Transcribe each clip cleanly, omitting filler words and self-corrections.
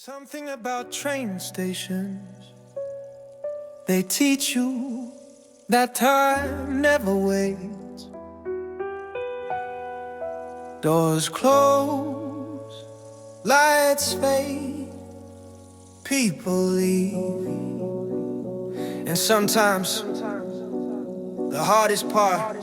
Something about train stations, they teach you that time never waits. Doors close, lights fade, people leave. And sometimes the hardest part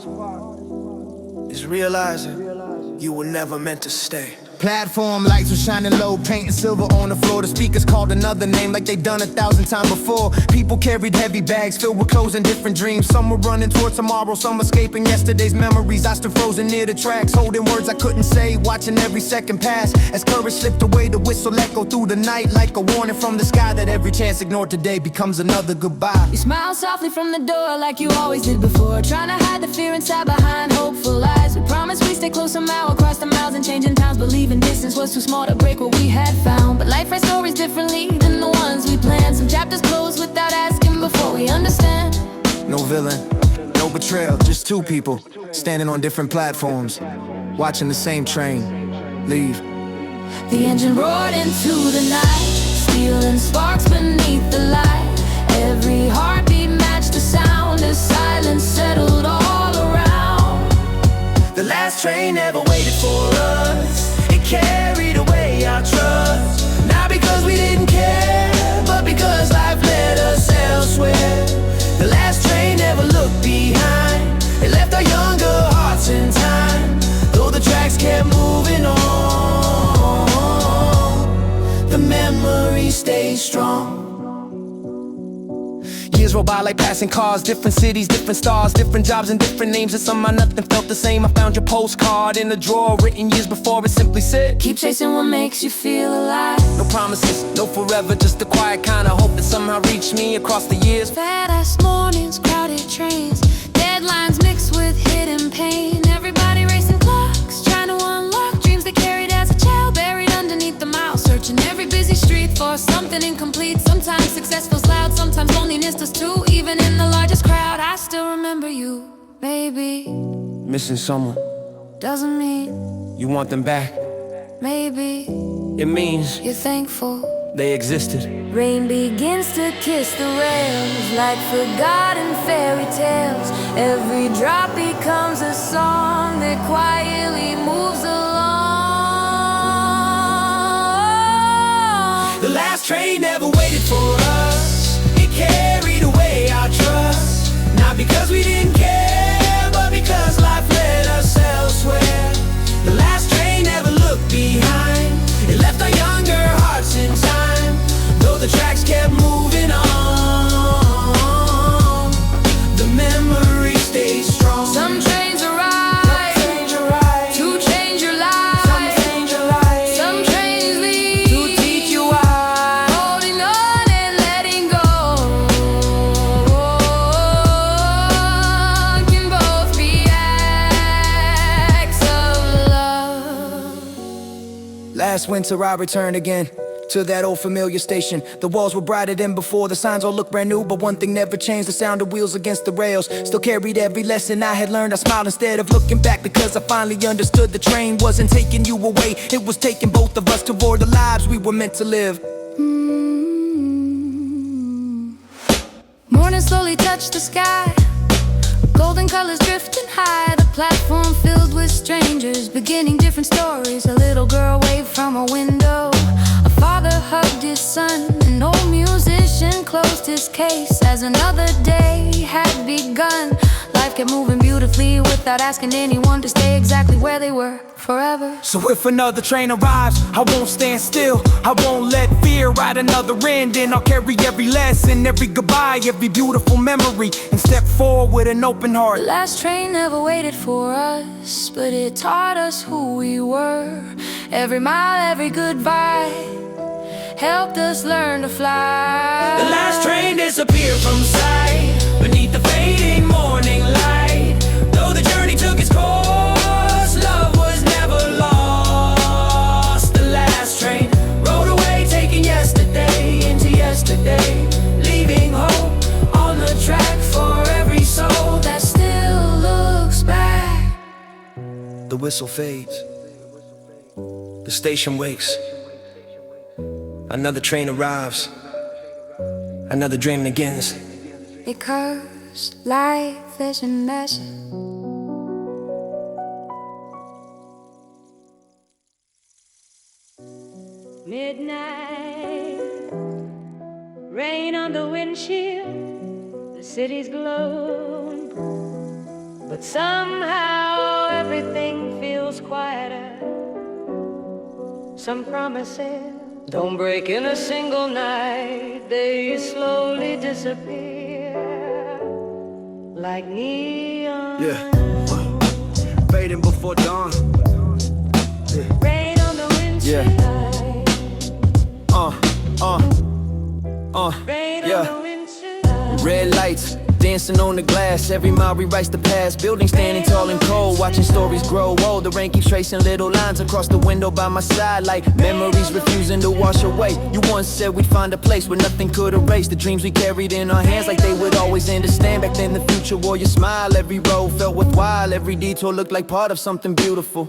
is realizing you were never meant to stay. Platform lights were shining low, painting silver on the floor. The speakers called another name like they done 1,000 times before. People carried heavy bags filled with clothes and different dreams. Some were running toward tomorrow, some escaping yesterday's memories. I stood frozen near the tracks, holding words I couldn't say, watching every second pass. As courage slipped away, the whistle echoed through the night like a warning from the sky that every chance ignored today becomes another goodbye. You smile softly from the door like you always did before, trying to hide the fear inside behind hopeful eyes. We promised we'd stay close somehow across the miles and changing towns, believing distance was too small to break what we had found. But life writes stories differently than the ones we planned. Some chapters close without asking before we understand. No villain, no betrayal, just two people standing on different platforms, watching the same train leave. The engine roared into the night, stealing sparks beneath the light. Every heartbeat matched the sound as silence settled all around. The last train never waited for us, it carried away our trust. Not because we didn't care, but because life led us elsewhere. The last train never looked behind, it left our younger hearts in time. Though the tracks kept moving on, the memory stays strong. Years roll by like passing cars, different cities, different stars, different jobs and different names, and somehow nothing felt the same. I found your postcard in a drawer written years before. It simply said, keep chasing what makes you feel alive. no promises, no forever, just a quiet kind of hope that somehow reached me across the years. Fat-ass mornings, crowded trains, deadlines mixed with hidden pain. Everybody racing clocks, trying to unlock dreams they carried as a child, buried underneath the miles, searching every busy street for something incomplete. Sometimes success feels loud, sometimes loneliness does too. Even in the largest crowd, I still remember you, baby. Missing someone, Doesn't mean you want them back. maybe It means you're thankful. they existed. Rain begins to kiss the rails like forgotten fairy tales. Every drop becomes a song that quietly moves along. The last train never waited for us, it carried away our trust. Not because we didn't care, but because life led us elsewhere. The last train never looked behind, it left our younger hearts in time. Though the tracks kept moving on, the memory stays strong. Some trains arrive to change your life. Some trains leave to teach you why. holding on and letting go can both be acts of love. Last winter I returned again to that old familiar station. The walls were brighter than before, the signs all looked brand new, but one thing never changed, the sound of wheels against the rails. Still carried every lesson I had learned. I smiled instead of looking back, because I finally understood the train wasn't taking you away, it was taking both of us toward the lives we were meant to live. Morning slowly touched the sky, golden colors drifting high. The platform filled with strangers, beginning different stories. A little girl waved from a window, a father hugged his son, an old musician closed his case as another day had begun. Life kept moving beautifully without asking anyone to stay exactly where they were forever. So if another train arrives, I won't stand still, I won't let fear write another end, and I'll carry every lesson, every goodbye, every beautiful memory, and step forward with an open heart. The last train never waited for us, but it taught us who we were. Every mile, every goodbye helped us learn to fly. The last train disappeared from sight beneath the fading morning light. Though the journey took its course, love was never lost. The last train rode away, taking yesterday into yesterday, leaving hope on the track for every soul that still looks back. The whistle fades, the station wakes, Another train arrives, another dream begins. Because life is a mess. Midnight, rain on the windshield, the city's glowing, but somehow everything feels quieter. Some promises don't break in a single night, they slowly disappear like neon. Yeah, fading before dawn. Rain on the windshield. Rain on the windshield. Red lights, dancing on the glass. Every mile rewrites the past. Buildings standing tall and cold, watching stories grow old. The rain keeps tracing little lines across the window by my side, like memories refusing to wash away. You once said we'd find a place where nothing could erase the dreams we carried in our hands, like they would always understand. Back then the future wore your smile. Every road felt worthwhile. Every detour looked like part of something beautiful.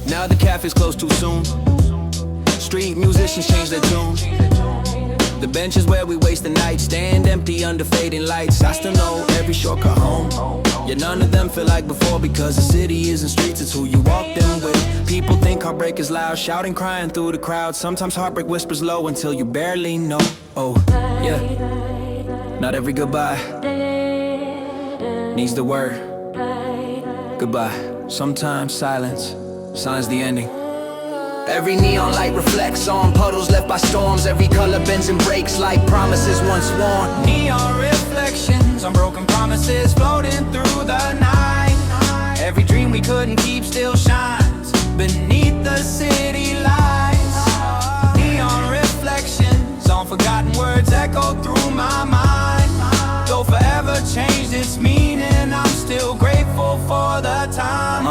Now the cafe's closed too soon. Street musicians change their tune. The benches where we waste the night stand empty under fading lights. I still know every shortcut home. Yeah, none of them feel like before, because the city isn't streets, it's who you walk them with. People think heartbreak is loud, shouting, crying through the crowd. Sometimes heartbreak whispers low until you barely know. Oh, yeah. Not every goodbye needs the word goodbye. Sometimes silence signs the ending. Every neon light reflects on puddles left by storms. Every color bends and breaks like promises once sworn. Neon reflections on broken promises floating through the night. Every dream we couldn't keep still shines beneath the city lights. Neon reflections on forgotten words echo through my mind. Though forever changed its meaning, I'm still grateful for the time.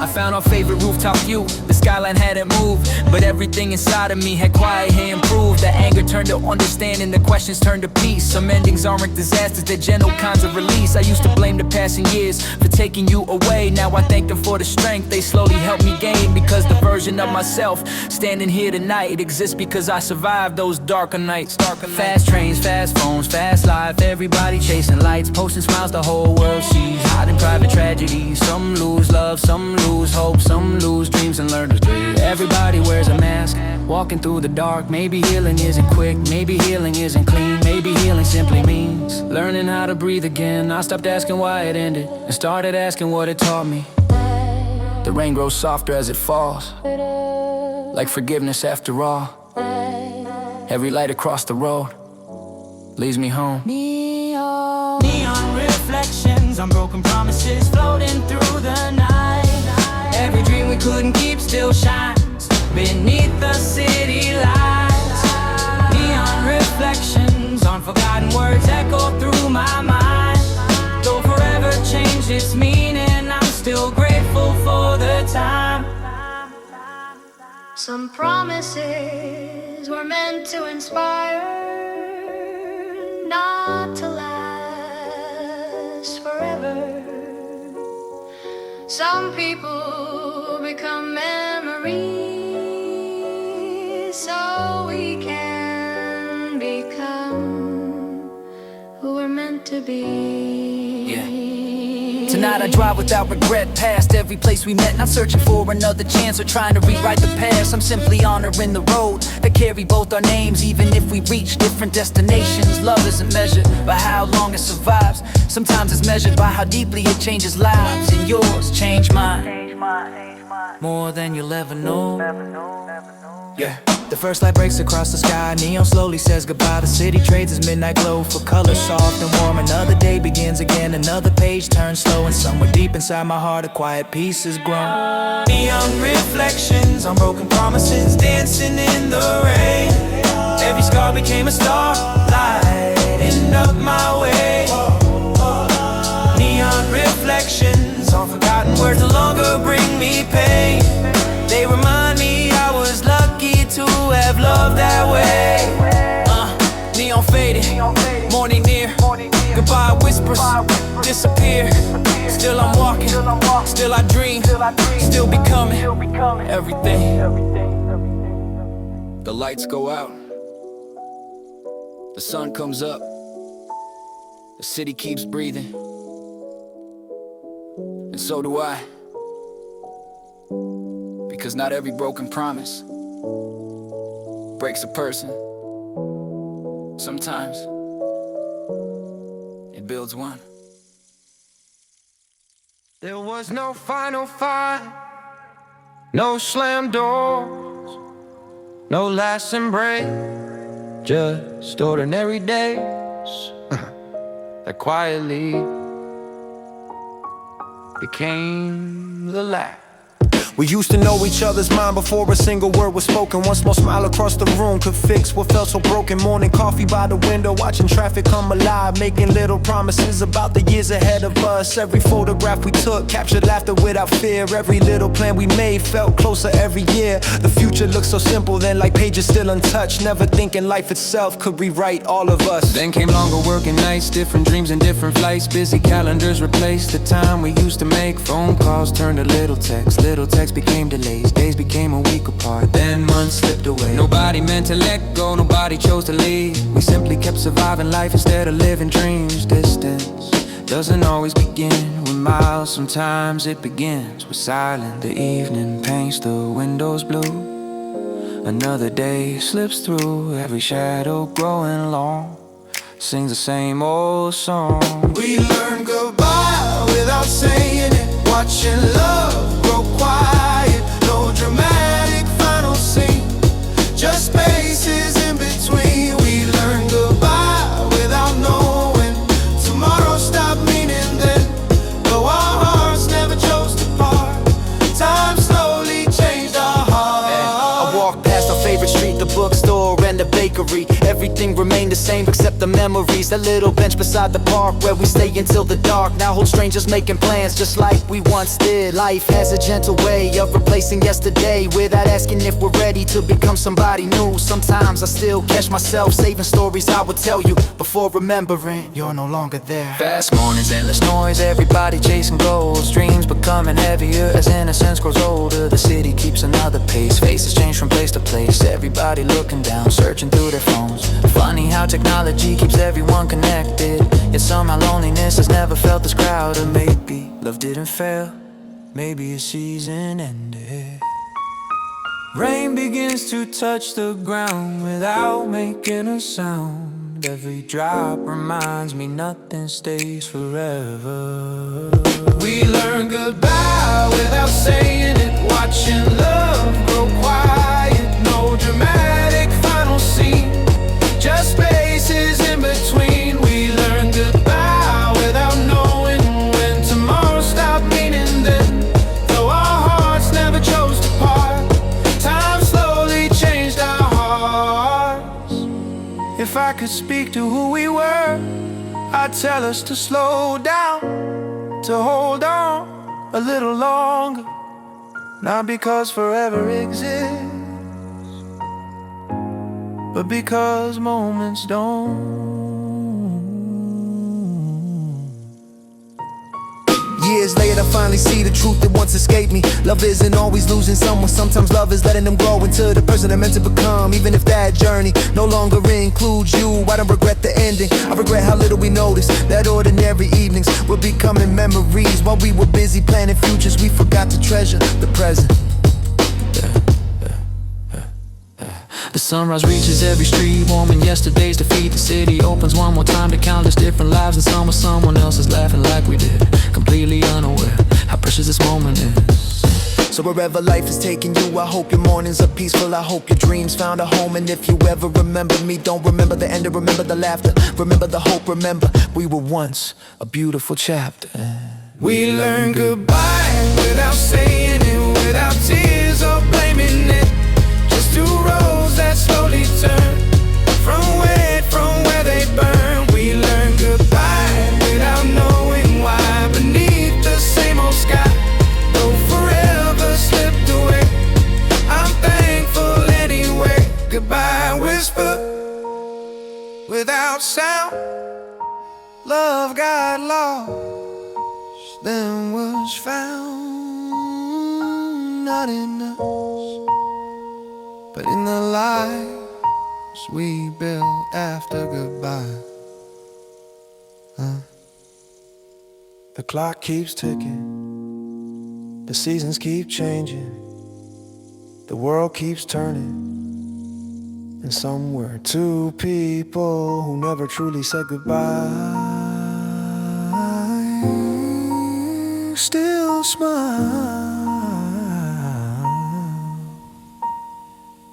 I found our favorite rooftop view. The skyline hadn't moved, but everything inside of me had quietly improved. The anger turned to understanding, the questions turned to peace. Some endings aren't disasters, they're gentle kinds of release. I used to blame the passing years for taking you away. Now I thank them for the strength they slowly helped me gain. Because the version of myself standing here tonight exists because I survived those darker nights. Fast trains, fast phones, fast life. Everybody chasing lights, posting smiles the whole world sees. Hiding private tragedies. Some lose love, some lose hope, some lose dreams and learn to dream. Everybody wears a mask, walking through the dark. Maybe healing isn't quick, maybe healing isn't clean. Maybe healing simply means learning how to breathe again. I stopped asking why it ended and started asking what it taught me. The rain grows softer as it falls, like forgiveness after all. Every light across the road leads me home. Neon reflections on broken promises floating through the night. Every dream we couldn't keep still shines beneath the city lights. Neon reflections on forgotten words echo through my mind. Though forever changed its meaning, I'm still grateful for the time. Some promises were meant to inspire, not to last forever. Some people become memories, so we can become who we're meant to be. Yeah. Tonight I drive without regret, past every place we met. Not searching for another chance or trying to rewrite the past. I'm simply honoring the road that carry both our names. Even if we reach different destinations, love isn't measured by how long it survives. Sometimes it's measured by how deeply it changes lives. And yours changed mine more than you'll ever know. Yeah. The first light breaks across the sky, neon slowly says goodbye. The city trades its midnight glow for color soft and warm. Another day begins again, another page turns slow. And somewhere deep inside my heart a quiet peace has grown. Neon reflections on broken promises, dancing in the rain. Every scar became a star, lighting up my way. Neon reflections on forgotten words no longer bring me pain. They remind me I was lucky to have loved that way. Neon faded, morning near. Goodbye whispers, disappear. Still I'm walking, still I dream, still becoming everything. The lights go out, the sun comes up, the city keeps breathing, and so do I. Because not every broken promise breaks a person. Sometimes it builds one. There was no final fight, no slam doors, no last embrace, just ordinary days that quietly became the last. We used to know each other's mind before a single word was spoken. One small smile across the room could fix what felt so broken. Morning coffee by the window, watching traffic come alive, making little promises about the years ahead of us. Every photograph we took captured laughter without fear. Every little plan we made felt closer every year. The future looked so simple then, like pages still untouched, never thinking life itself could rewrite all of us. Then came longer working nights, different dreams and different flights. Busy calendars replaced the time we used to make. Phone calls turned to little texts became delays. Days became a week apart, then months slipped away. Nobody meant to let go, nobody chose to leave. We simply kept surviving life instead of living dreams. Distance doesn't always begin with miles, sometimes it begins with silence. The evening paints the windows blue, another day slips through, every shadow growing long sings the same old song. We learn goodbye without saying it, watching love grow quiet. No dramatic final scene, just spaces in between. We learn goodbye without knowing tomorrow stopped meaning then. Though our hearts never chose to part, time slowly changed our hearts. I walked past our favorite street, the bookstore and the bakery. Everything remained the same except the memories. That little bench beside the park where we stay until the dark now holds strangers making plans just like we once did. Life has a gentle way of replacing yesterday without asking if we're ready to become somebody new. Sometimes I still catch myself saving stories I would tell you before remembering you're no longer there. Fast mornings, endless noise, everybody chasing goals. Dreams becoming heavier as innocence grows older. The city keeps another pace, faces change from place to place. Everybody looking down, searching through their phones. Funny how technology keeps everyone connected, yet somehow loneliness has never felt this crowded. Maybe love didn't fail, maybe a season ended. Rain begins to touch the ground without making a sound. Every drop reminds me nothing stays forever. We learn goodbye without saying it, watching love grow quiet. No dramatic final scene, just spaces in between. We learn goodbye without knowing when tomorrow stopped meaning then. Though our hearts never chose to part, time slowly changed our hearts. If I could speak to who we were, I'd tell us to slow down, to hold on a little longer. Not because forever exists, but because moments don't. Years later, I finally see the truth that once escaped me. Love isn't always losing someone, sometimes love is letting them grow into the person they're meant to become. Even if that journey no longer includes you, I don't regret the ending, I regret how little we noticed. That ordinary evenings were becoming memories. While we were busy planning futures, we forgot to treasure the present. The sunrise reaches every street, warming yesterday's defeat. The city opens one more time to countless different lives, and someone else is laughing like we did, completely unaware how precious this moment is. So wherever life is taking you, I hope your mornings are peaceful, I hope your dreams found a home. And if you ever remember me, don't remember the end, remember the laughter, remember the hope, remember we were once a beautiful chapter. We learn goodbye without saying it, without tears or blaming it. Just two roads that slowly turn from where they burn. We learn goodbye without knowing why. Beneath the same old sky, though forever slipped away, I'm thankful anyway. Goodbye whisper without sound. Love got lost, then was found. Not in us, but in the lives we build after goodbye. The clock keeps ticking, the seasons keep changing, the world keeps turning, and some were two people who never truly said goodbye. Still smile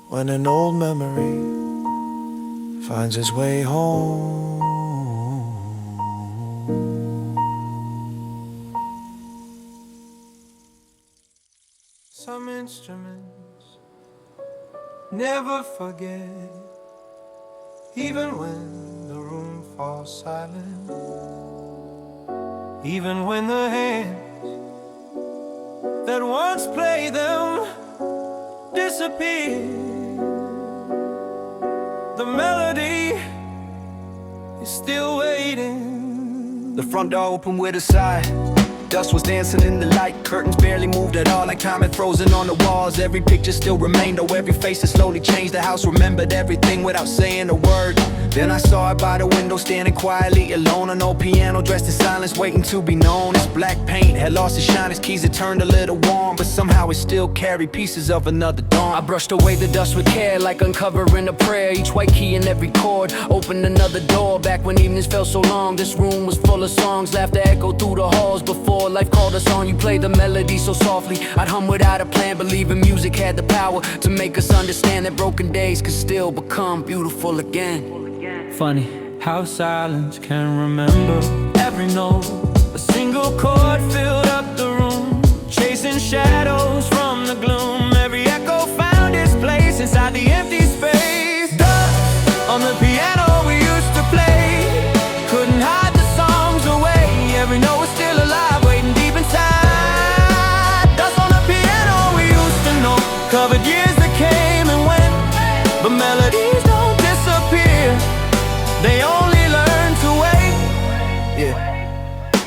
when an old memory finds its way home. Some instruments never forget, even when the room falls silent, even when the hands that once played them disappear. The melody is still waiting. The front door opened with a sigh. Dust was dancing in the light, curtains barely moved at all, like time had frozen on the walls. Every picture still remained, though every face had slowly changed. The house remembered everything without saying a word. Then I saw it by the window, standing quietly alone. An old piano dressed in silence, waiting to be known. Its black paint had lost its shine, its keys had turned a little warm, but somehow it still carried pieces of another dawn. I brushed away the dust with care, like uncovering a prayer. Each white key in every chord opened another door. Back when evenings felt so long, this room was full of songs. Laughter echoed through the halls before life called us on. You played the melody so softly, I'd hum without a plan, believing music had the power to make us understand that broken days could still become beautiful again. Funny how silence can remember every note. A single chord filled up the room, chasing shadows from the gloom. Every echo found its place inside the empty space. Dust on the piano we used to play, couldn't hide the songs away. Every note was still alive, waiting deep inside. Dust on the piano we used to know, covered years that came and went, but melodies don't disappear, they only learn to wait. Yeah.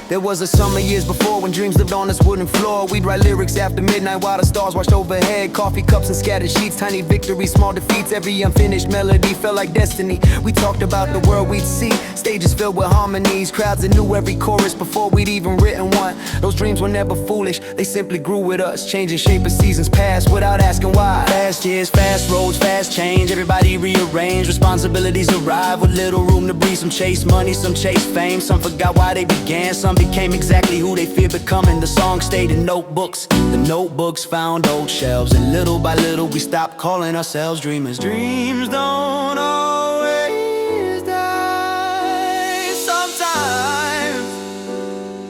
There was a summer years before when dreams lived on this wooden floor. We'd write lyrics after midnight while the stars watched overhead. Coffee cups and scattered sheets, tiny victories, small defeats. Every unfinished melody felt like destiny. We talked about the world we'd see, stages filled with harmonies, crowds that knew every chorus before we'd even written one. Those dreams were never foolish, they simply grew with us, changing shape as seasons passed without asking why. Fast years, fast roads, fast change. Everybody rearranged, responsibilities arrived with little room to breathe. Some chase money, some chase fame, some forgot why they began, some became exactly who they feared becoming. The songs stayed in notebooks, the notebooks found old shelves, and little by little we stopped calling ourselves dreamers. Dreams don't always die, sometimes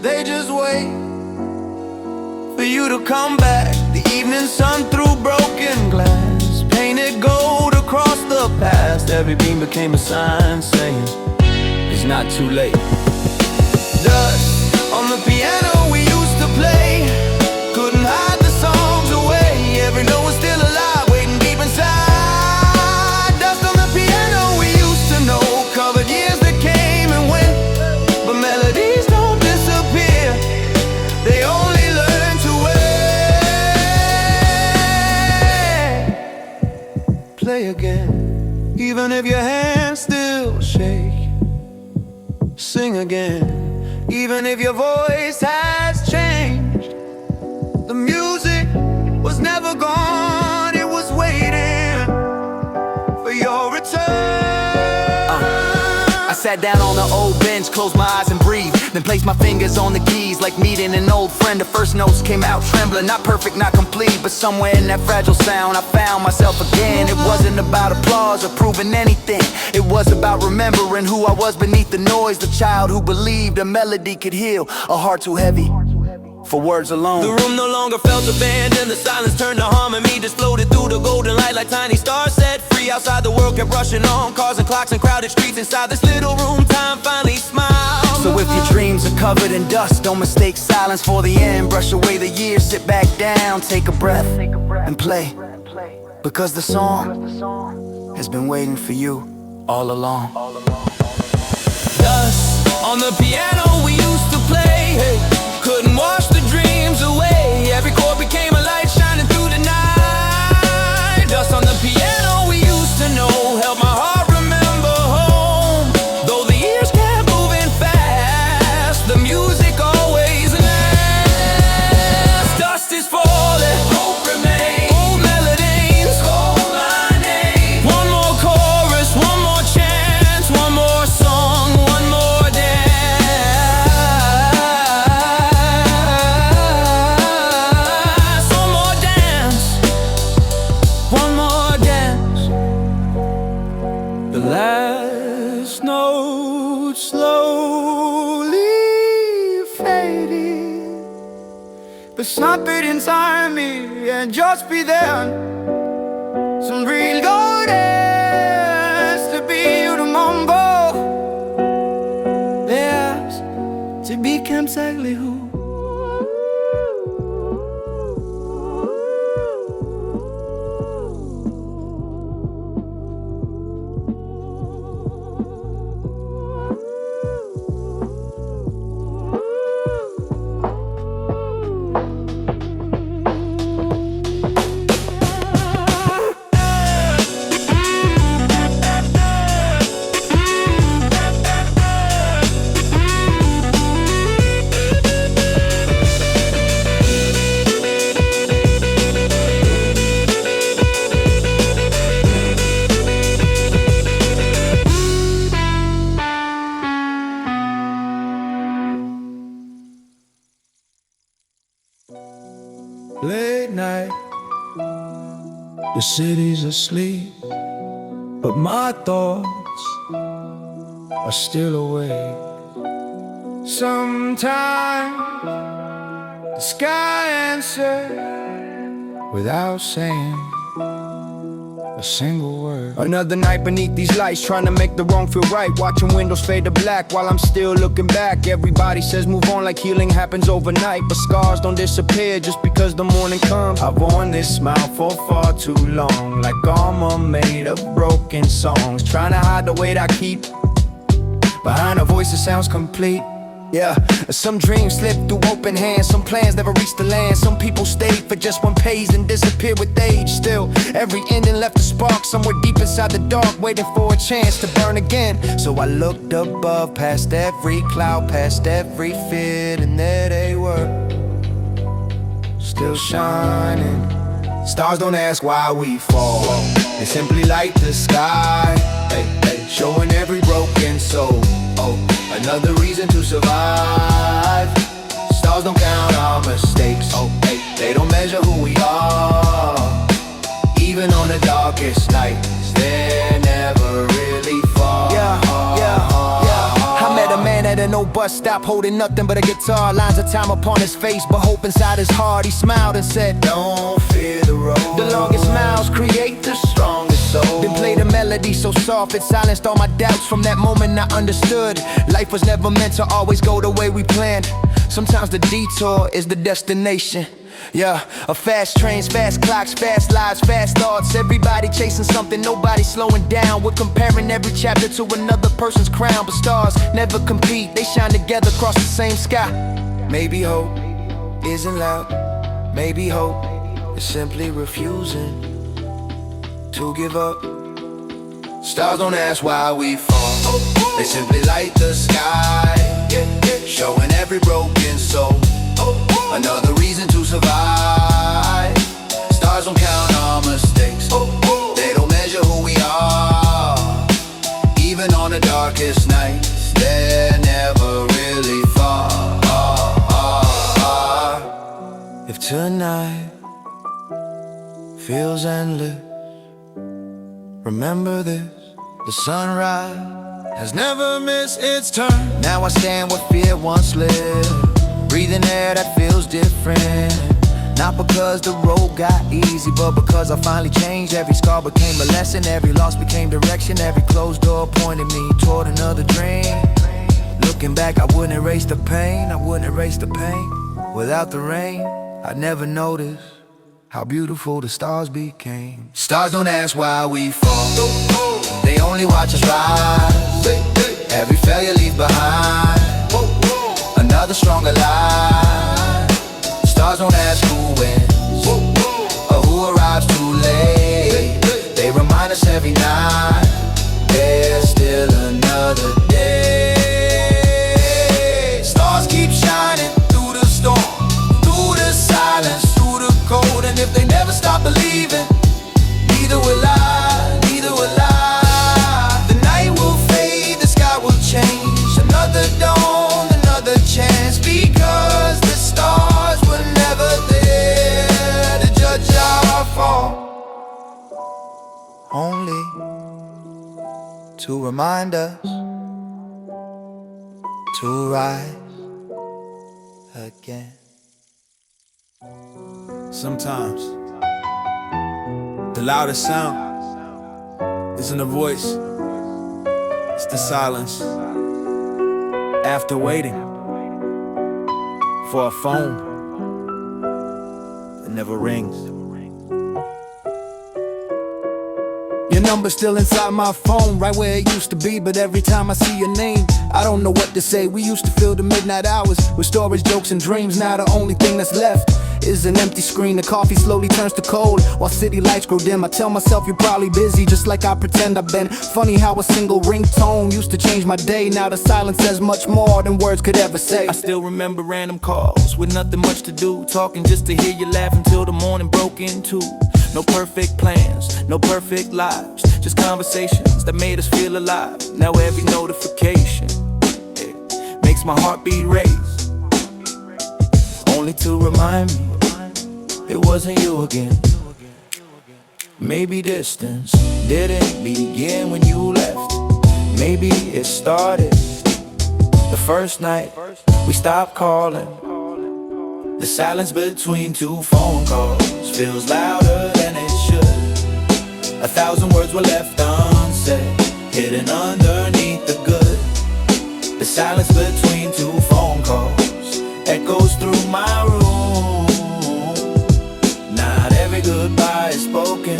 they just wait for you to come back. The evening sun through broken glass, painted gold across the past. Every beam became a sign saying it's not too late. Dust on the piano we used to play, couldn't hide the songs away. Every note was still alive, waiting deep inside. Dust on the piano we used to know, covered years that came and went, but melodies don't disappear, they only learn to wait. Play again, even if your hands still shake. Sing again, even if your voice has changed. The music was never gone, it was waiting for your return. I sat down on the old bench, closed my eyes and breathed, then placed my fingers on the keys like meeting an old friend. The first notes came out trembling, not perfect, not complete, but somewhere in that fragile sound I found myself again. It wasn't about applause or proving anything, it was about remembering who I was beneath the noise. The child who believed a melody could heal a heart too heavy for words alone. The room no longer felt abandoned, the silence turned to harmony, just floated through the golden light like tiny stars set free. Outside the world kept rushing on, cars and clocks and crowded streets. Inside this little room time finally smiled. So if your dreams are covered in dust, don't mistake silence for the end. Brush away the years, sit back down, take a breath and play, because the song has been waiting for you all along. Dust on the piano we used to play, couldn't wash the dreams away. Every chord became a light shining through the night. Dust on the piano The last note slowly fading, but something inside me and just be there. Some real gold has to be you to mumble. There's to become exactly who. Late night, the city's asleep, but my thoughts are still awake. Sometimes the sky answers without saying a single word. Another night beneath these lights, trying to make the wrong feel right. Watching windows fade to black while I'm still looking back. Everybody says move on like healing happens overnight, but scars don't disappear just because the morning comes. I've worn this smile for far too long, like armor made of broken songs, trying to hide the weight I keep behind a voice that sounds complete. Yeah, some dreams slip through open hands, some plans never reach the land. Some people stayed for just one page and disappeared with age. Still, every ending left a spark somewhere deep inside the dark, waiting for a chance to burn again. So I looked above, past every cloud, past every fear, and there they were, still shining. Stars don't ask why we fall, they simply light the sky, hey, hey, showing every broken soul. Oh, another reason to survive. Stars don't count our mistakes. Oh, hey, they don't measure who we are. Even on the darkest nights, they're never really far. Yeah. I met a man at an old bus stop, holding nothing but a guitar. Lines of time upon his face, but hope inside his heart. He smiled and said, don't fear the road. The longest miles create the strongest soul. Then played a melody so soft it silenced all my doubts. From that moment I understood life was never meant to always go the way we planned. Sometimes the detour is the destination. Yeah, a fast trains, fast clocks, fast lives, fast thoughts. Everybody chasing something, nobody slowing down. We're comparing every chapter to another person's crown. But stars never compete, they shine together across the same sky. Maybe hope isn't loud, maybe hope is simply refusing to give up. Stars don't ask why we fall, they simply light the sky, showing every broken soul another reason to survive. Stars don't count our mistakes, they don't measure who we are. Even on the darkest nights, they're never really far. If tonight feels endless, remember this, the sunrise has never missed its turn. Now I stand where fear once lived, breathing air that feels different. Not because the road got easy, but because I finally changed. Every scar became a lesson, every loss became direction. Every closed door pointed me toward another dream. Looking back, I wouldn't erase the pain, I wouldn't erase the pain. Without the rain, I'd never notice how beautiful the stars became. Stars don't ask why we fall, they only watch us rise. Every failure leaves behind another stronger life. Stars don't ask who wins or who arrives too late. They remind us every night there's still another day. Stars keep shining through the storm, through the silence, through the cold. And if they never stop believing, neither will I, neither will I. The night will to remind us to rise again. Sometimes the loudest sound isn't a voice, it's the silence after waiting for a phone that never rings. Your number's still inside my phone, right where it used to be. But every time I see your name, I don't know what to say. We used to fill the midnight hours with stories, jokes, and dreams. Now the only thing that's left is an empty screen. The coffee slowly turns to cold while city lights grow dim. I tell myself you're probably busy, just like I pretend I've been. Funny how a single ringtone used to change my day. Now the silence says much more than words could ever say. I still remember random calls with nothing much to do, talking just to hear you laugh until the morning broke into. No perfect plans, no perfect lives, just conversations that made us feel alive. Now every notification, it makes my heartbeat race, only to remind me it wasn't you again. Maybe distance didn't begin when you left. Maybe it started the first night we stopped calling. The silence between two phone calls feels louder than it should. 1,000 words were left unsaid, hidden underneath the good. The silence between two phone calls echoes through my room. Not every goodbye is spoken,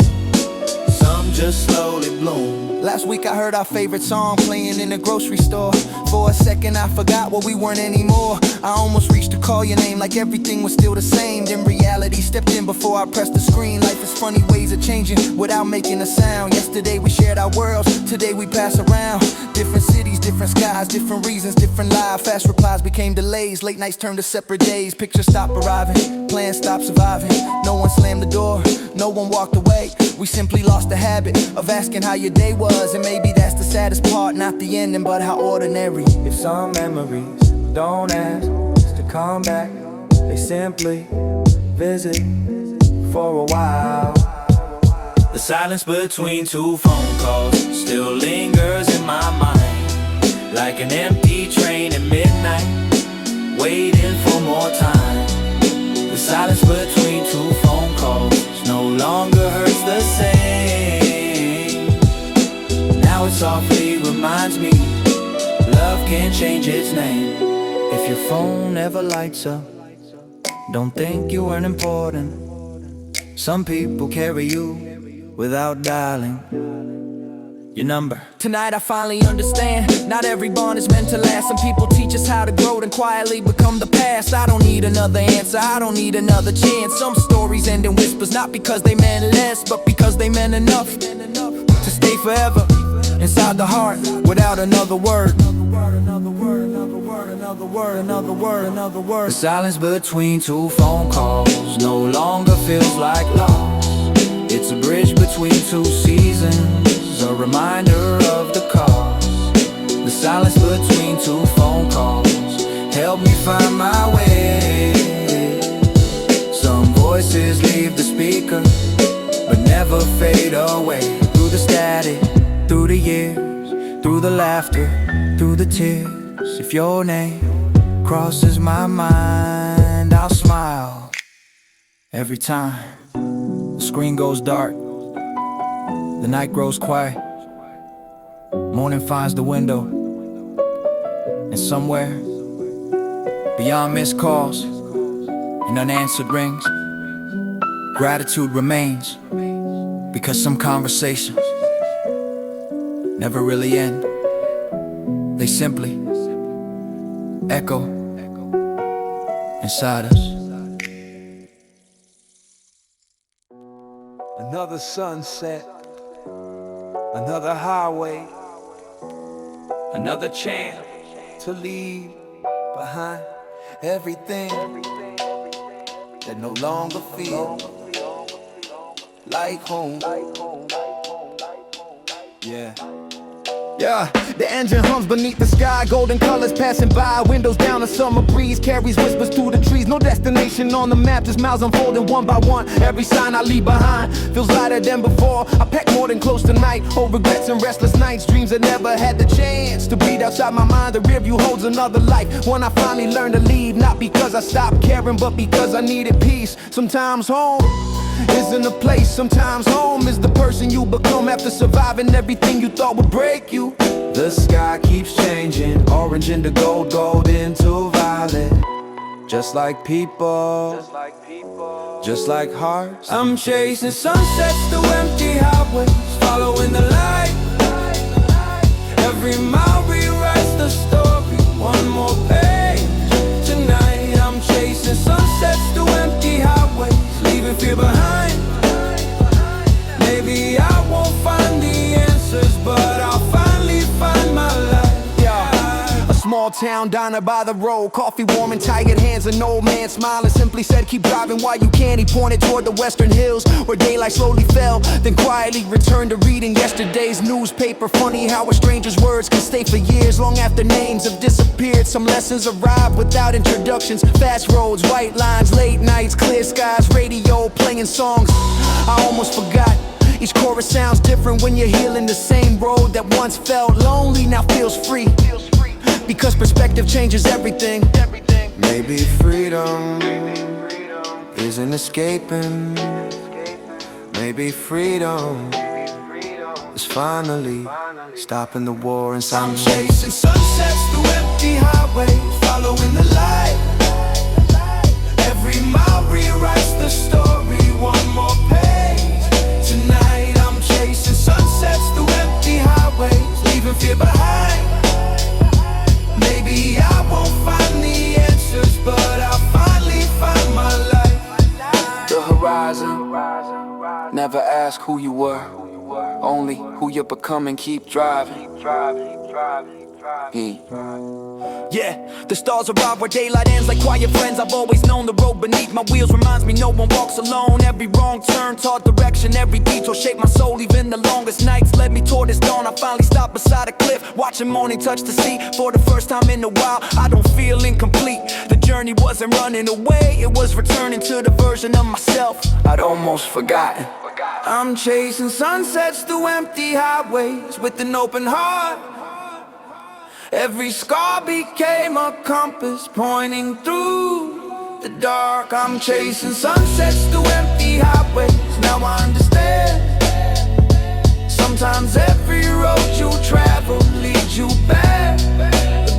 some just slowly bloom. Last week I heard our favorite song playing in the grocery store. For a second I forgot what we weren't anymore. I almost reached to call your name like everything was still the same. Then reality stepped in before I pressed the screen. Life is funny, ways of changing without making a sound. Yesterday we shared our worlds, today we pass around. Different cities, different skies, different reasons, different lives. Fast replies became delays, late nights turned to separate days. Pictures stopped arriving, plans stopped surviving. No one slammed the door, no one walked away. We simply lost the habit of asking how your day was. And maybe that's the saddest part, not the ending, but how ordinary. If some memories don't ask to come back, they simply visit for a while. The silence between two phone calls still lingers in my mind, like an empty train at midnight, waiting for more time. The silence between two phone calls no longer hurts the same. Now it softly reminds me love can't change its name. If your phone ever lights up, don't think you weren't important. Some people carry you without dialing your number. Tonight I finally understand, not every bond is meant to last. Some people teach us how to grow, then quietly become the past. I don't need another answer, I don't need another chance. Some stories end in whispers, not because they meant less, but because they meant enough to stay forever inside the heart without another word. The silence between two phone calls no longer feels like loss. It's a bridge between two seasons, a reminder of the cause. The silence between two phone calls help me find my way. Some voices leave the speaker, but never fade away. Through the static, through the years, through the laughter, through the tears. If your name crosses my mind, I'll smile every time the screen goes dark, the night grows quiet, morning finds the window, and somewhere beyond missed calls and unanswered rings, gratitude remains, because some conversations never really end. They simply echo inside us. Another sunset, another highway, Another chance to leave behind everything that no longer feels like home. Yeah. Yeah, the engine hums beneath the sky, golden colors passing by, windows down, a summer breeze carries whispers through the trees. No destination on the map, just miles unfolding one by one. Every sign I leave behind feels lighter than before. I pack more than close tonight, old regrets and restless nights, dreams that never had the chance to beat outside my mind. The rear view holds another life, one I finally learned to lead, not because I stopped caring, but because I needed peace. Sometimes home isn't a place, sometimes home is the person you become after surviving everything you thought would break you. The sky keeps changing, orange into gold, gold into violet. Just like people, just like hearts. I'm chasing sunsets through empty highways, following the light. Every mile rewrites the story, one more page. Tonight I'm chasing sunsets through empty highways, leaving fear behind. Maybe I won't find the answers, but I'll finally find my life. Yeah, a small town diner by the road, coffee warm and tired hands, an old man smiling simply said, keep driving while you can. He pointed toward the western hills where daylight slowly fell, then quietly returned to reading yesterday's newspaper. Funny how a stranger's words can stay for years, long after names have disappeared. Some lessons arrive without introductions, fast roads, white lines, late nights, clear skies, radio playing songs I almost forgot. Each chorus sounds different when you're healing. The same road that once felt lonely now feels free, because perspective changes everything. Maybe freedom isn't escaping. Maybe freedom is finally stopping the war inside me. I'm chasing sunsets through empty highways, following the light. Every mile rewrites the story, one more page. Tonight I'm chasing sunsets through empty highways, leaving fear behind. Maybe I won't find the answers, but I'll finally find my life. The horizon, never ask who you were, only who you're becoming. Keep driving. Yeah, the stars arrive where daylight ends like quiet friends. I've always known the road beneath my wheels reminds me no one walks alone. Every wrong turn taught direction, every detour shaped my soul. Even the longest nights led me toward this dawn. I finally stopped beside a cliff, watching morning touch the sea. For the first time in a while, I don't feel incomplete. The journey wasn't running away, it was returning to the version of myself I'd almost forgotten. I'm chasing sunsets through empty highways with an open heart. Every scar became a compass pointing through the dark. I'm chasing sunsets through empty highways, now I understand. Sometimes every road you travel leads you back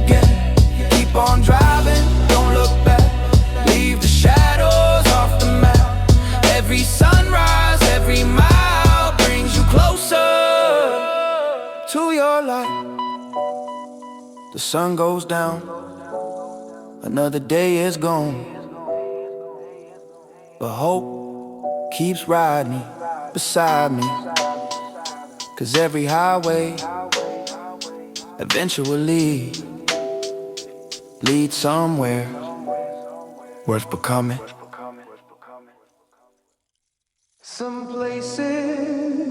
again. Keep on driving, don't look back, leave the shadows off the map. Every sunrise, every mile brings you closer to your light. The sun goes down, another day is gone, but hope keeps riding beside me. Cause every highway eventually leads somewhere worth becoming. Some places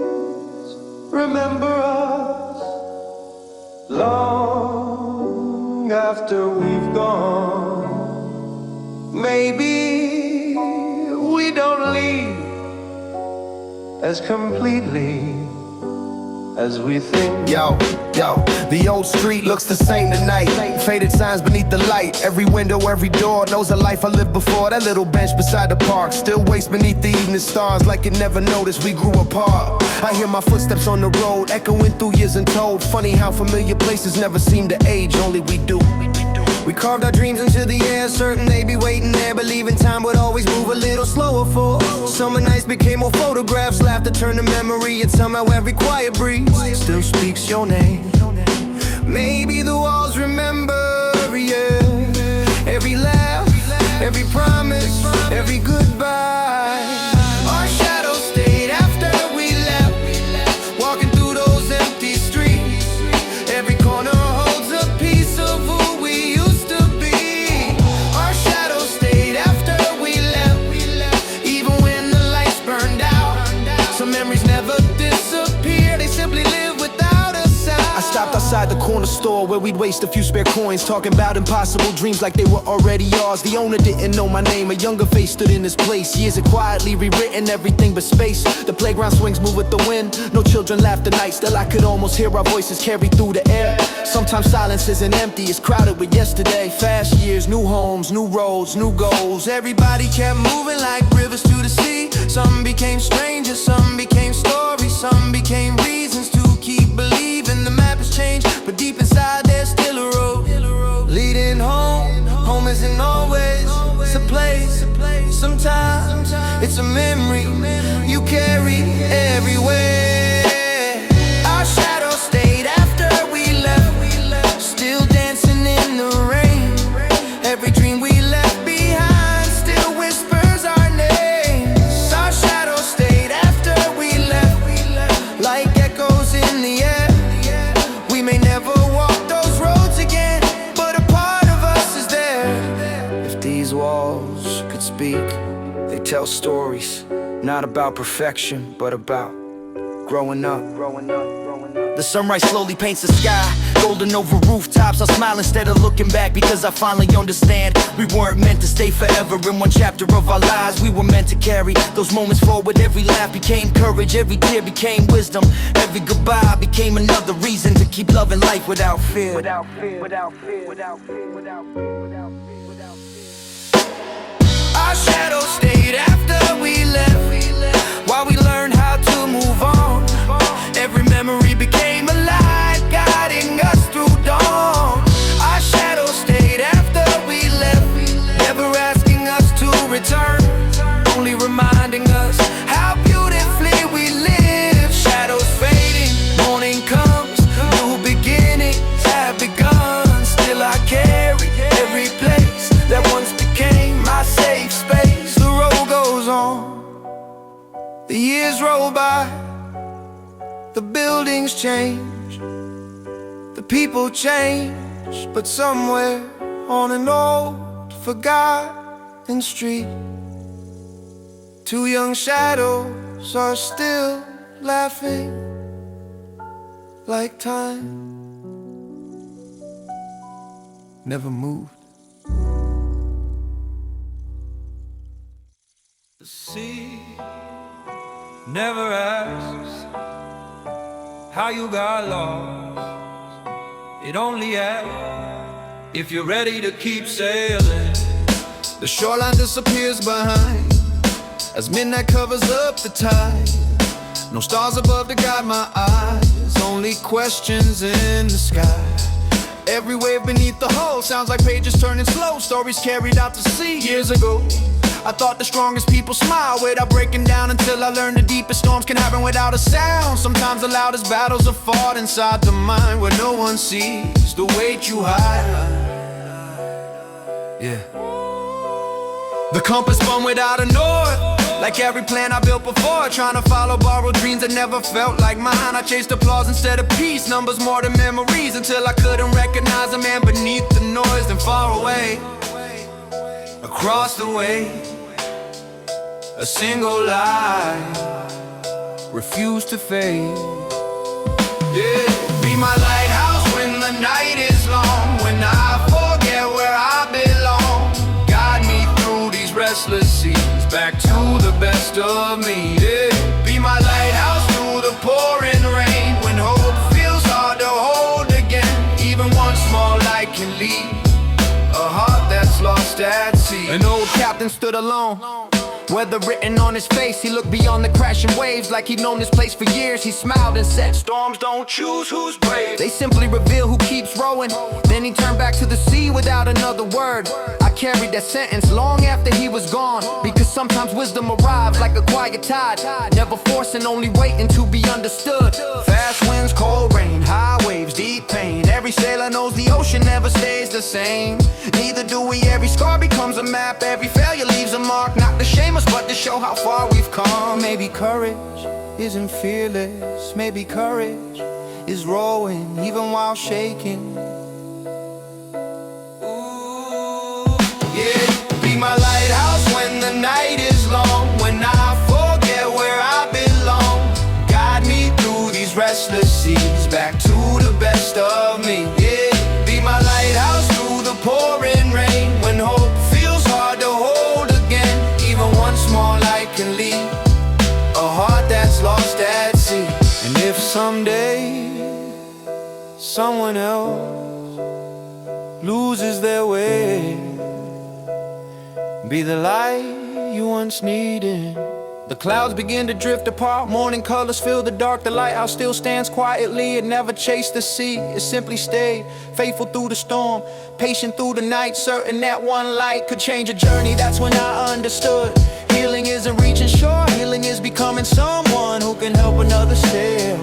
remember us long after we've gone. Maybe we don't leave as completely as we think. Yo, the old street looks the same tonight. Faded signs beneath the light. Every window, every door knows a life I lived before. That little bench beside the park still waits beneath the evening stars, like it never noticed we grew apart. I hear my footsteps on the road, echoing through years untold. Funny how familiar places never seem to age, only we do. We carved our dreams into the air, certain they be waiting there, believing time would always move a little slower for us. Summer nights became more photographs, laughter turned to memory, and somehow every quiet breeze still speaks your name. Maybe the walls remember, yeah, every laugh, every promise, every goodbye. Our shadows stayed after we left, walking through those empty streets. Every corner holds a piece of who we used to be. Our shadows stayed after we left, even when the lights burned out. Some memories never disappear, they simply live without a sound. I Stopped outside the corner store where we'd waste a few spare coins, talking about impossible dreams like they were already ours. The owner didn't know my name, a younger face stood in his place. Years had quietly rewritten everything but space. The playground swings move with the wind, no children laughed at night. Still I could almost hear our voices carry through the air. Sometimes silence isn't empty, it's crowded with yesterday. Fast years, new homes, new roads, new goals. Everybody kept moving like rivers to the sea. Some became strangers, some became stories, some became reasons to keep believing. The map has changed, but deep inside there's still a road leading home. Home isn't always a place. Sometimes it's a memory you carry everywhere. Our shadows stayed after we left, still dancing in the rain. Every dream we left behind still whispers our names. Our shadows stayed after we left, like echoes in the air. We may never walk those roads again, but a part of us is there. If these walls could speak, they tell stories, not about perfection, but about growing up. The sunrise slowly paints the sky, golden over rooftops. I smile instead of looking back, because I finally understand we weren't meant to stay forever in one chapter of our lives. We were meant to carry those moments forward. Every laugh became courage, every tear became wisdom. Every goodbye became another reason to keep loving life without fear. Our shadows stayed after we left, while we learned how to move on. Every memory became a light, guiding us through dawn. Our shadows stayed after we left, never asking us to return, only reminding us how beautifully we live. Shadows fading, morning comes, new beginnings have begun. Still I carry every place that once became my safe space. The road goes on, the years roll by, the buildings change, the people change, but somewhere on an old forgotten street, two young shadows are still laughing like time never moved. The sea never asks how you got lost. It only asks if you're ready to keep sailing. The shoreline disappears behind as midnight covers up the tide. No stars above to guide my eyes, only questions in the sky. Every wave beneath the hull sounds like pages turning slow, stories carried out to sea years ago. I thought the strongest people smile without breaking down, until I learned the deepest storms can happen without a sound. Sometimes the loudest battles are fought inside the mind, where no one sees the weight you hide. Yeah. The compass spun without a north, like every plan I built before, trying to follow borrowed dreams that never felt like mine. I chased applause instead of peace, numbers more than memories, until I couldn't recognize a man beneath the noise. Then far away, across the way, a single light refused to fade. Yeah. Be my lighthouse when the night is long, when I forget where I belong. Guide me through these restless seas, back to the best of me. Yeah. Be my lighthouse through the pouring rain, when hope feels hard to hold again. Even one small light can lead a heart that's lost at sea. An old captain stood alone, weather written on his face. He looked beyond the crashing waves like he'd known this place for years. He smiled and said, storms don't choose who's brave, they simply reveal who keeps rowing. Then he turned back to the sea without another word. I carried that sentence long after he was gone, because sometimes wisdom arrives like a quiet tide, never forcing, only waiting to be understood. Fast winds, cold rain, high waves, deep pain. Every sailor knows the ocean never stays the same. Neither do we. Every scar becomes a map, every failure leaves a mark, not to shame us but to show how far we've come. Maybe courage isn't fearless, maybe courage is rowing even while shaking. Ooh, yeah. Be my lighthouse when the night is long, when I forget where I belong. Guide me through these restless seas, back to the best of me. Yeah, be my lighthouse through the pouring rain. When hope feels hard to hold again, even one small light can lead a heart that's lost at sea. And if someday someone else loses their way, be the light you once needed. The clouds begin to drift apart, morning colors fill the dark. The lighthouse still stands quietly, it never chased the sea. It simply stayed, faithful through the storm, patient through the night, certain that one light could change a journey. That's when I understood, healing isn't reaching shore, healing is becoming someone who can help another sail.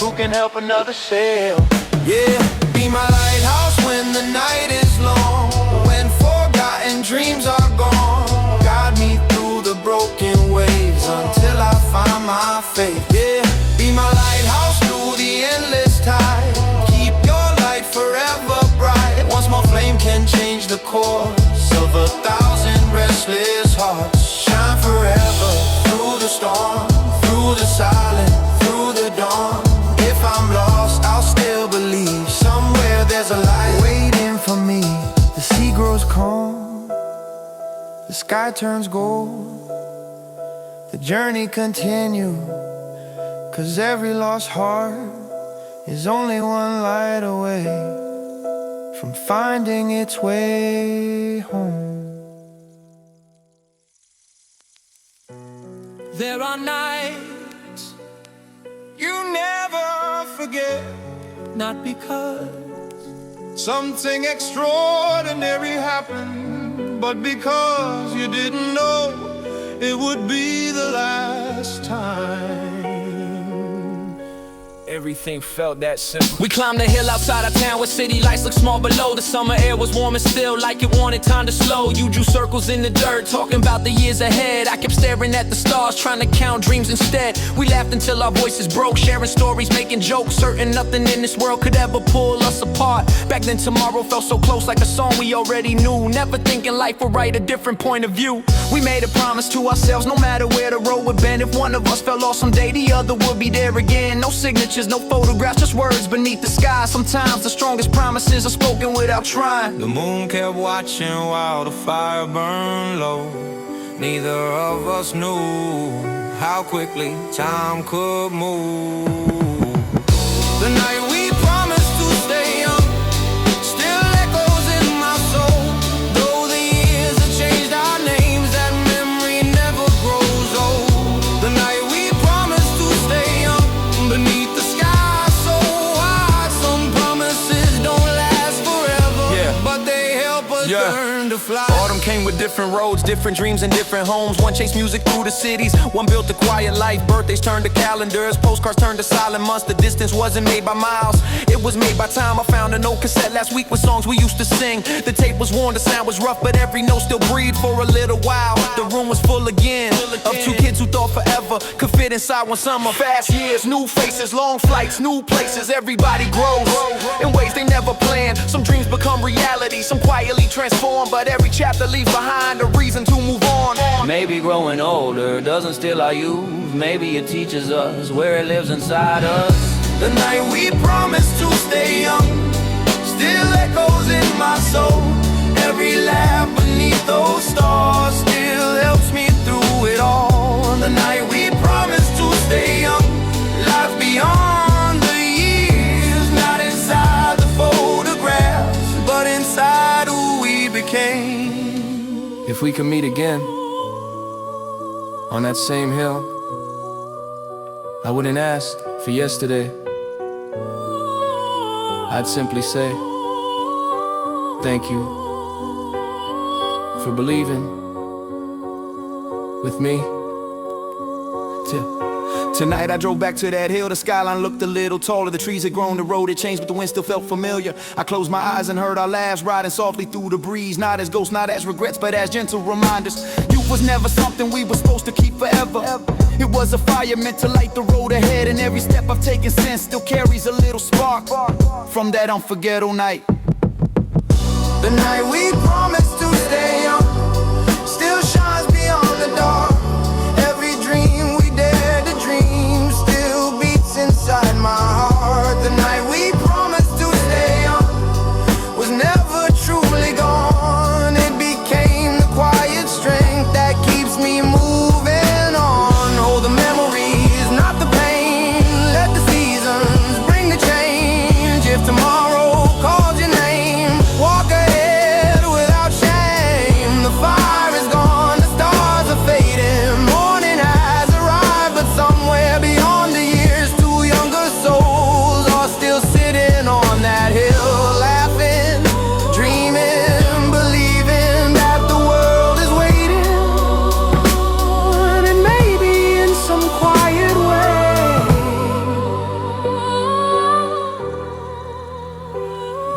Who can help another sail. Yeah, be my lighthouse when the night is long, when forgotten dreams are gone. Guide me through the broken waves until I find my faith. Yeah, be my lighthouse through the endless tide. Keep your light forever bright. One small flame can change the course of 1,000 restless hearts. Shine forever through the storm, through the silence, through the dawn. If I'm lost, I'll still believe somewhere there's a light waiting for me. The sea grows calm, the sky turns gold. The journey continues, 'cause every lost heart is only one light away from finding its way home. There are nights You never forget, not because something extraordinary happened, but because you didn't know it would be the last time. everything felt that simple. We climbed the hill outside our town where city lights look small below. The summer air was warm and still, like it wanted time to slow. You drew circles in the dirt, talking about the years ahead. I kept staring at the stars, trying to count dreams instead. We laughed until our voices broke, sharing stories, making jokes, certain nothing in this world could ever pull us apart. Back then tomorrow felt so close, like a song we already knew. Never thinking life would write a different point of view. We made a promise to ourselves, no matter where the road would bend. If one of us fell lost someday, the other would be there again. No signatures, no photographs, just words beneath the sky. Sometimes the strongest promises are spoken without trying. The moon kept watching while the fire burned low. Neither of us knew how quickly time could move. The night we promised to stay young still echoes in my soul. Though the years have changed our names, that memory never grows old. The night we promised to stay young beneath the sky so wide. Some promises don't last forever, but they help us learn to fly. Autumn came with different roads, different dreams and different homes. One chased music through the cities, one built a quiet life. Birthdays turned to calendars, postcards turned to silent months. The distance wasn't made by miles, it was made by time. I found an old cassette last week with songs we used to sing. The tape was worn, the sound was rough, but every note still breathed for a little while. The room was full again of two kids who thought forever could fit inside one summer. Fast years, new faces, long flights, new places. Everybody grows in ways they never planned. Some dreams become reality, some quietly transform, but every chapter leaves behind a reason to move on. Maybe growing older doesn't steal our youth. Maybe it teaches us where it lives inside us. The night we promised to stay young still echoes in my soul. Every laugh beneath those stars still helps me through it all. The night we promised to stay young, life beyond the years, not inside the photographs, but inside who we became. If we could meet again on that same hill, I wouldn't ask for yesterday. I'd simply say, thank you for believing with me. Tonight I drove back to that hill, the skyline looked a little taller. The trees had grown, the road had changed, but the wind still felt familiar. I closed my eyes and heard our laughs riding softly through the breeze. Not as ghosts, not as regrets, but as gentle reminders. Youth was never something we were supposed to keep forever. It was a fire meant to light the road ahead, and every step I've taken since still carries a little spark from that unforgettable night. The night we promised to stay young still shines beyond the dark. Every dream we dared to dream still beats inside my heart. The night we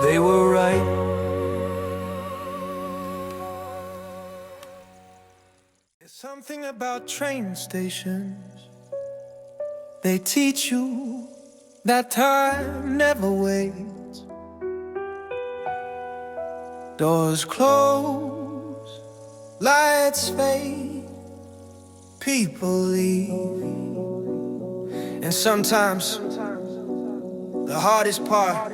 they were right. There's something about train stations. They teach you that time never waits. Doors close, lights fade, people leave. And sometimes the hardest part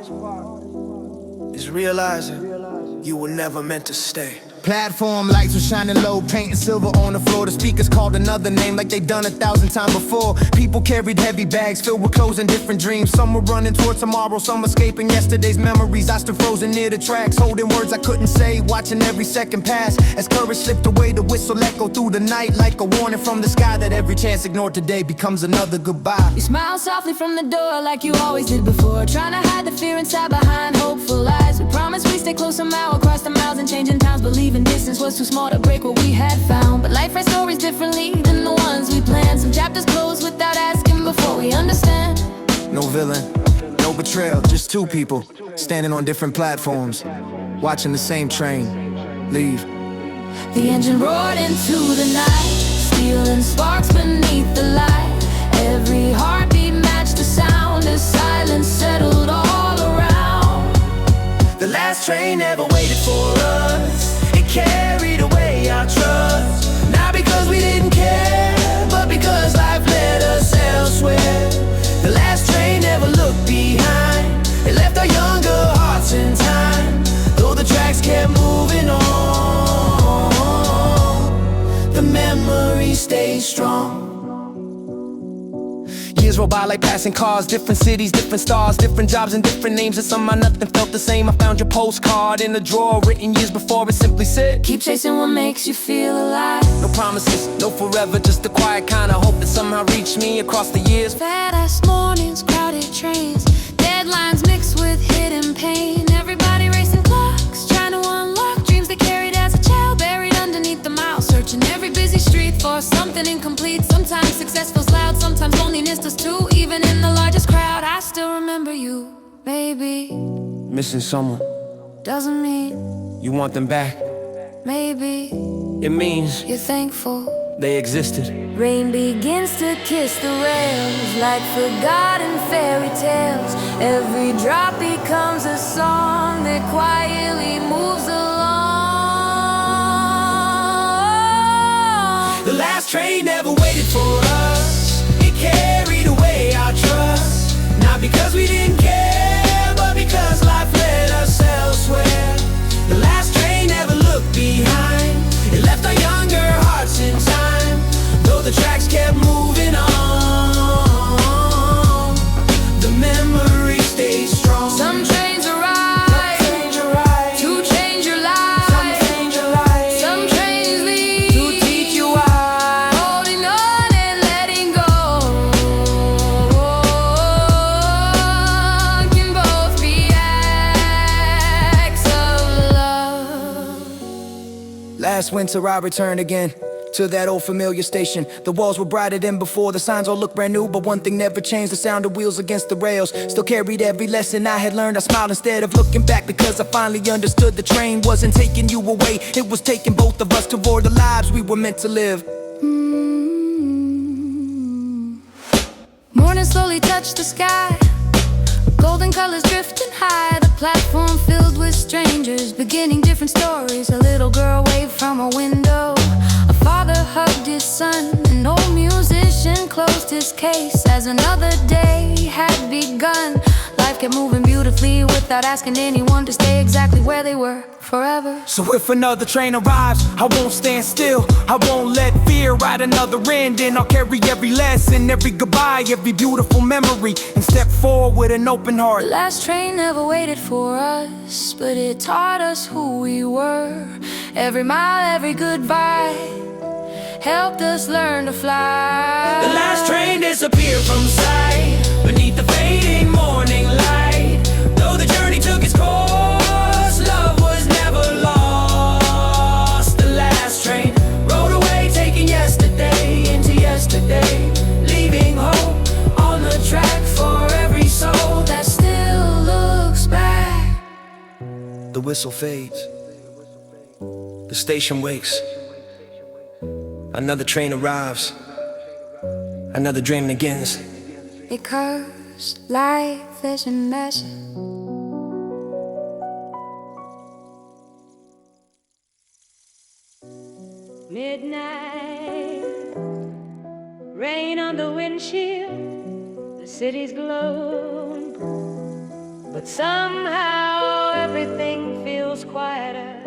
is realizing you were never meant to stay. Platform lights were shining low, painting silver on the floor. The speakers called another name like they done 1,000 times before. People carried heavy bags filled with clothes and different dreams. Some were running toward tomorrow, some escaping yesterday's memories. I stood frozen near the tracks, holding words I couldn't say, watching every second pass. As courage slipped away, the whistle echoed through the night like a warning from the sky that every chance ignored today becomes another goodbye. You smile softly from the door like you always did before, trying to hide the fear inside behind hopeful eyes. We promised we'd stay close somehow across the miles and changing towns, believing distance was too small to break what we had found. But life writes stories differently than the ones we planned. Some chapters close without asking before we understand. No villain, no betrayal, just two people standing on different platforms, watching the same train leave. The engine roared into the night, steel and sparks beneath the light. Every heartbeat matched the sound as silence settled all around. The last train never waited for us. It carried away our trust. Not because we didn't care, but because life led us elsewhere. The last train never looked behind. It left our younger hearts in time. Though the tracks kept moving on, the memories stay strong. Years roll by like passing cars, different cities, different stars, different jobs and different names, and somehow nothing felt the same. I found your postcard in a drawer written years before. It simply said, keep chasing what makes you feel alive. no promises, no forever, just a quiet kind of hope that somehow reached me across the years. Fat-ass mornings, crowded trains, deadlines mixed with hidden pain. Everybody racing clocks, trying to unlock dreams they carried as a child, buried underneath the miles, searching every busy street for something incomplete. Sometimes success feels loud, sometimes loneliness does too. Even in the largest crowd, I still remember you, baby. Missing someone, Doesn't mean you want them back. maybe It means you're thankful. they existed. Rain begins to kiss the rails like forgotten fairy tales. Every drop becomes a song that quietly moves along. The last train never waited for us. It carried away our trust. Not because we didn't care, but because life led us elsewhere. The last train never looked behind. It left our younger hearts in time. Though the tracks kept moving on, the memory stays strong. Some trains arrive to change your life. Some trains leave to teach you why. holding on and letting go can both be acts of love. Last winter I returned again to that old familiar station. The walls were brighter than before, the signs all looked brand new, but one thing never changed, the sound of wheels against the rails. Still carried every lesson I had learned. I smiled instead of looking back because I finally understood the train wasn't taking you away, it was taking both of us toward the lives we were meant to live. Morning slowly touched the sky, golden colors drifting high. The platform filled with strangers, beginning different stories. A little girl waved from a window, a father hugged his son, an old musician closed his case as another day had begun. Life kept moving beautifully without asking anyone to stay exactly where they were forever. So if another train arrives, I won't stand still. I won't let fear ride another end, and I'll carry every lesson, every goodbye, every beautiful memory, and step forward with an open heart. The last train never waited for us, but it taught us who we were. Every mile, every goodbye helped us learn to fly. The last train disappeared from sight beneath the fading morning light. Though the journey took its course, love was never lost. The last train rode away, taking yesterday into yesterday, leaving hope on the track for every soul that still looks back The whistle fades. The station wakes. Another train arrives. Another dream begins. Because life is a mess. Midnight, rain on the windshield, the city's glowing, but somehow everything feels quieter.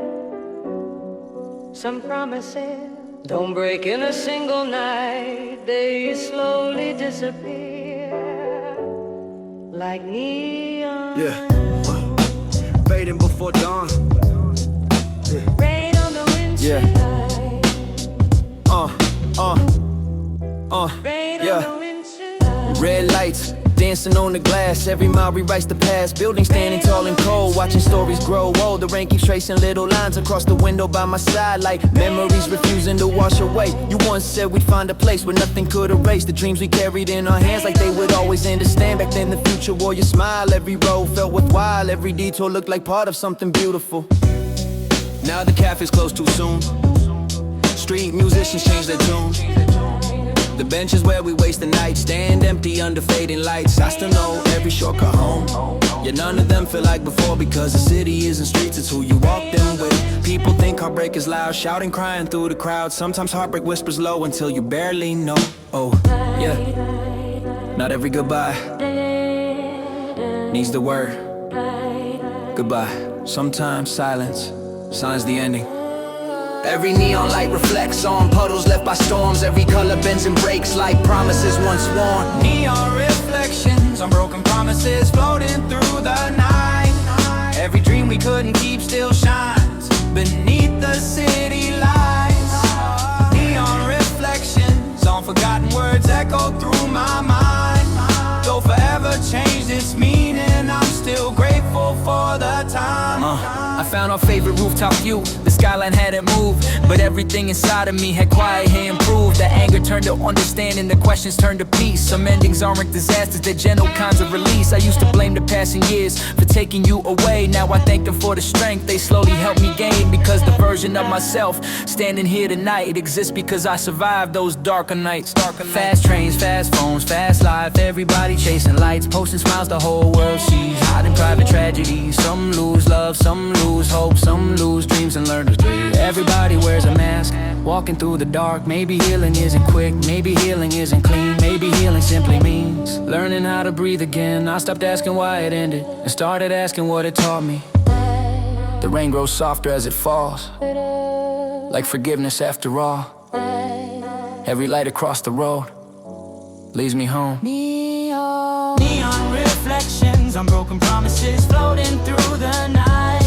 Some promises don't break in a single night, they slowly disappear like neon. Yeah, fading before dawn. Rain on the windshield. Rain on the windshield. Red lights, dancing on the glass. Every mile rewrites the past. Buildings standing tall and cold, watching stories grow old. The rain keeps tracing little lines across the window by my side, like memories refusing to wash away. You once said we'd find a place where nothing could erase the dreams we carried in our hands, like they would always understand. Back then the future wore your smile. Every road felt worthwhile. Every detour looked like part of something beautiful. Now the cafe's closed too soon. Street musicians change their tune. The benches where we waste the night stand empty under fading lights. I still know every shortcut home. Yeah, none of them feel like before, because the city isn't streets, it's who you walk them with. People think heartbreak is loud, shouting, crying through the crowd. Sometimes heartbreak whispers low until you barely know. Oh, yeah. Not every goodbye needs the word goodbye. Sometimes silence signs the ending. Every neon light reflects on puddles left by storms. Every color bends and breaks like promises once sworn. Neon reflections on broken promises floating through the night. Every dream we couldn't keep still shines beneath the city lights. Neon reflections on forgotten words echo through my mind. Though forever changed its meaning, I'm still grateful for the time. I found our favorite rooftop view. The skyline hadn't moved, but everything inside of me had quietly improved. The anger turned to understanding, the questions turned to peace. Some endings aren't disasters, they're gentle kinds of release. I used to blame the passing years for taking you away. Now I thank them for the strength they slowly helped me gain. Because the version of myself standing here tonight exists because I survived those darker nights. Fast trains, fast phones, fast life. Everybody chasing lights, posting smiles the whole world sees. Hiding private tragedies. Some lose love, some lose hope, some lose dreams and learn to breathe. Everybody wears a mask, walking through the dark. Maybe healing isn't quick, maybe healing isn't clean. Maybe healing simply means learning how to breathe again. I stopped asking why it ended and started asking what it taught me. The rain grows softer as it falls, like forgiveness after all. Every light across the road leads me home. Neon reflections on broken promises floating through the night.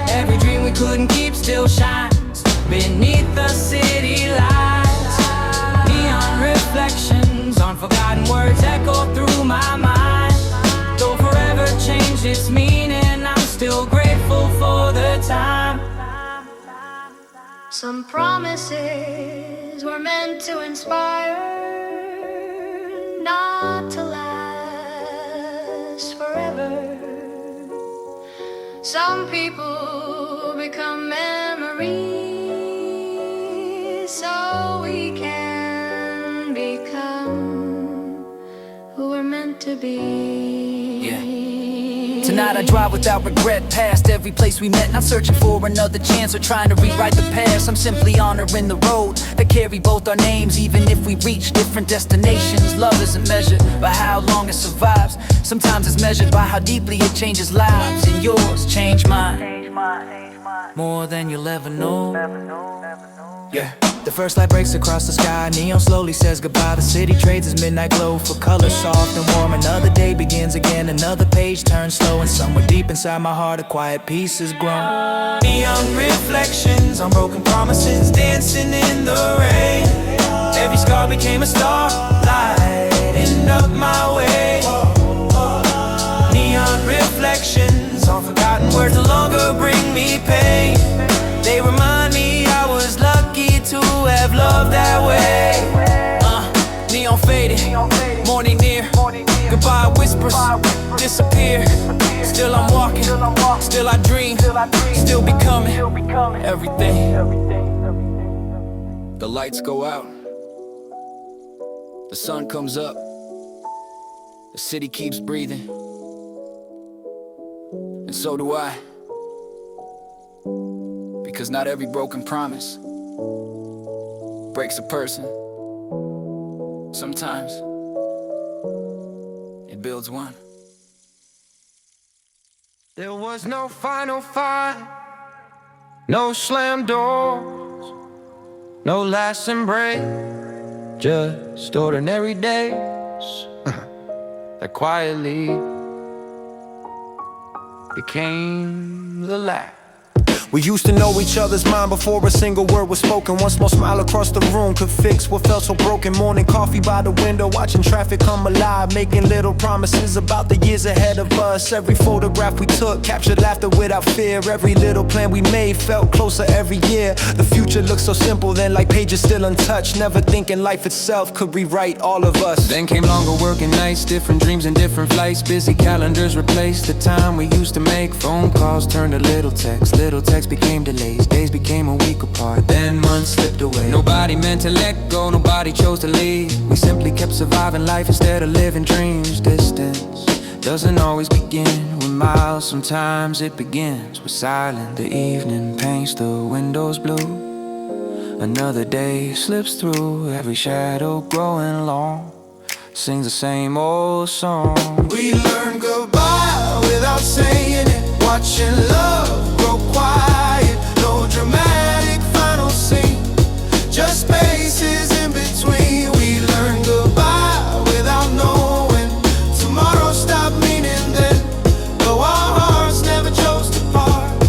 Every dream we couldn't keep still shines beneath the city lights. Neon reflections on forgotten words echo through my mind. Though forever changed its meaning, I'm still grateful for the time. Some promises were meant to inspire, not to last forever. Some people become memories, so we can become who we're meant to be. Yeah. Tonight I drive without regret, past every place we met. Not searching for another chance or trying to rewrite the past. I'm simply honoring the road that carry both our names. Even if we reach different destinations, love isn't measured by how long it survives. Sometimes it's measured by how deeply it changes lives. And yours changed mine more than you'll ever know. Yeah. The first light breaks across the sky, neon slowly says goodbye. The city trades its midnight glow for color soft and warm. Another day begins again, another page turns slow. And somewhere deep inside my heart a quiet peace has grown. Neon reflections on broken promises, dancing in the rain. Every scar became a star, lighting up my way. Neon reflections on forgotten words no longer bring me pain. They remind me I was lucky to have loved that way. Neon faded, morning near, goodbye whispers. disappear. Still I'm walking, still I dream, still becoming everything. The lights go out, the sun comes up, the city keeps breathing, and so do I. Because not every broken promise breaks a person. Sometimes it builds one. There was no final fight, no slam doors, no last embrace, just ordinary days that quietly became the last. We used to know each other's mind before a single word was spoken. One small smile across the room could fix what felt so broken. Morning coffee by the window, watching traffic come alive, making little promises about the years ahead of us. Every photograph we took captured laughter without fear. Every little plan we made felt closer every year. The future looked so simple then, like pages still untouched. Never thinking life itself could rewrite all of us. Then came longer working nights, different dreams and different flights. Busy calendars replaced the time we used to make. Phone calls turned to little texts became delays. Days became a week apart, then months slipped away. Nobody meant to let go, nobody chose to leave. We simply kept surviving life instead of living dreams. Distance doesn't always begin with miles, sometimes it begins with silence. The evening paints the windows blue. Another day slips through, every shadow growing long sings the same old song. We learn goodbye without saying it, watching love grow quiet. No dramatic final scene, just spaces in between. We learn goodbye without knowing tomorrow stopped meaning then. Though our hearts never chose to part,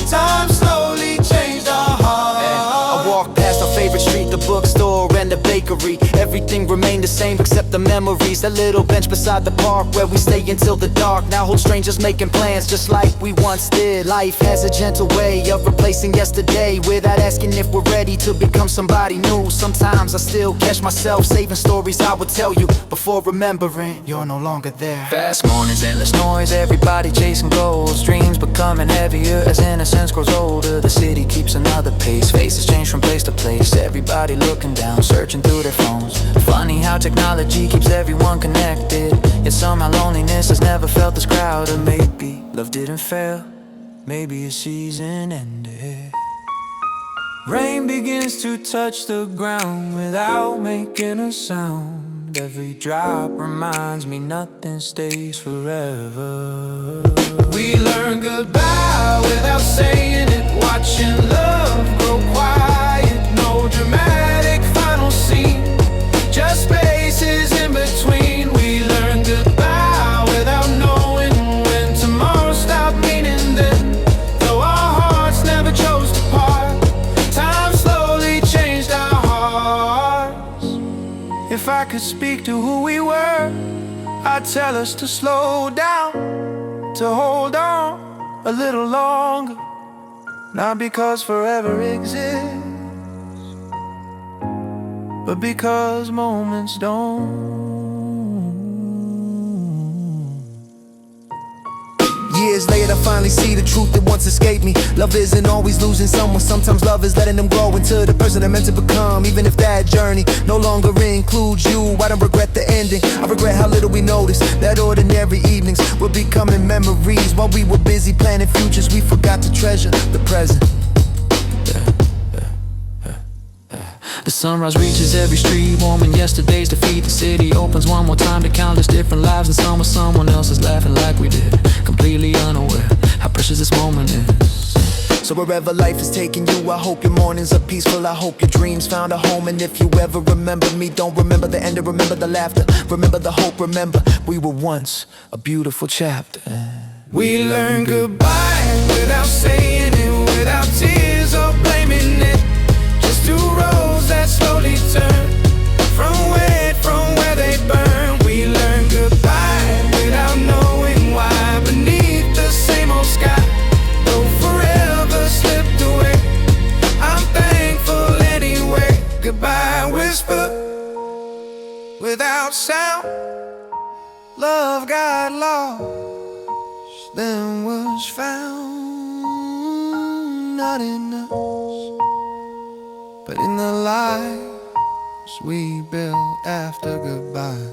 time slowly changed our hearts. I walked past our favorite street, the bookstore and the bakery. Everything remained the same except the memories. That little bench beside the park where we stay until the dark. Now hold strangers making plans just like we once did. Life has a gentle way of replacing yesterday without asking if we're ready to become somebody new. Sometimes I still catch myself saving stories I would tell you before remembering you're no longer there. Fast mornings, endless noise, everybody chasing goals. Dreams becoming heavier as innocence grows older. The city keeps another pace, faces change from place to place. Everybody looking down, searching through their phones. Funny how technology keeps everyone connected, yet somehow loneliness has never felt this crowded. Maybe love didn't fail, maybe a season ended. Rain begins to touch the ground without making a sound. Every drop reminds me nothing stays forever. We learn goodbye without saying it, watching love grow quiet. No dramatic final scene, just spaces in between. We learn goodbye without knowing when tomorrow stopped meaning then. Though our hearts never chose to part, time slowly changed our hearts. If I could speak to who we were, I'd tell us to slow down, to hold on a little longer. Not because forever exists, but because moments don't. Years later, I finally see the truth that once escaped me. Love isn't always losing someone. Sometimes love is letting them grow into the person they're meant to become. Even if that journey no longer includes you, I don't regret the ending. I regret how little we noticed that ordinary evenings were becoming memories. While we were busy planning futures, we forgot to treasure the present. The sunrise reaches every street, warming yesterday's defeat. The city opens one more time to countless different lives, and some with someone else is laughing like we did, completely unaware how precious this moment is. So wherever life is taking you, I hope your mornings are peaceful. I hope your dreams found a home. And if you ever remember me, don't remember the end, remember the laughter, remember the hope. Remember we were once a beautiful chapter. We learn goodbye without saying it, without tears or blaming it. Just two roads that slowly turn from where they burn. We learn goodbye without knowing why. Beneath the same old sky, though forever slipped away, I'm thankful anyway. Goodbye whisper without sound. Love got lost then was found, not in us, but in the lives we built after goodbye.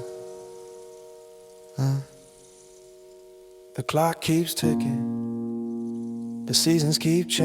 The clock keeps ticking, the seasons keep changing.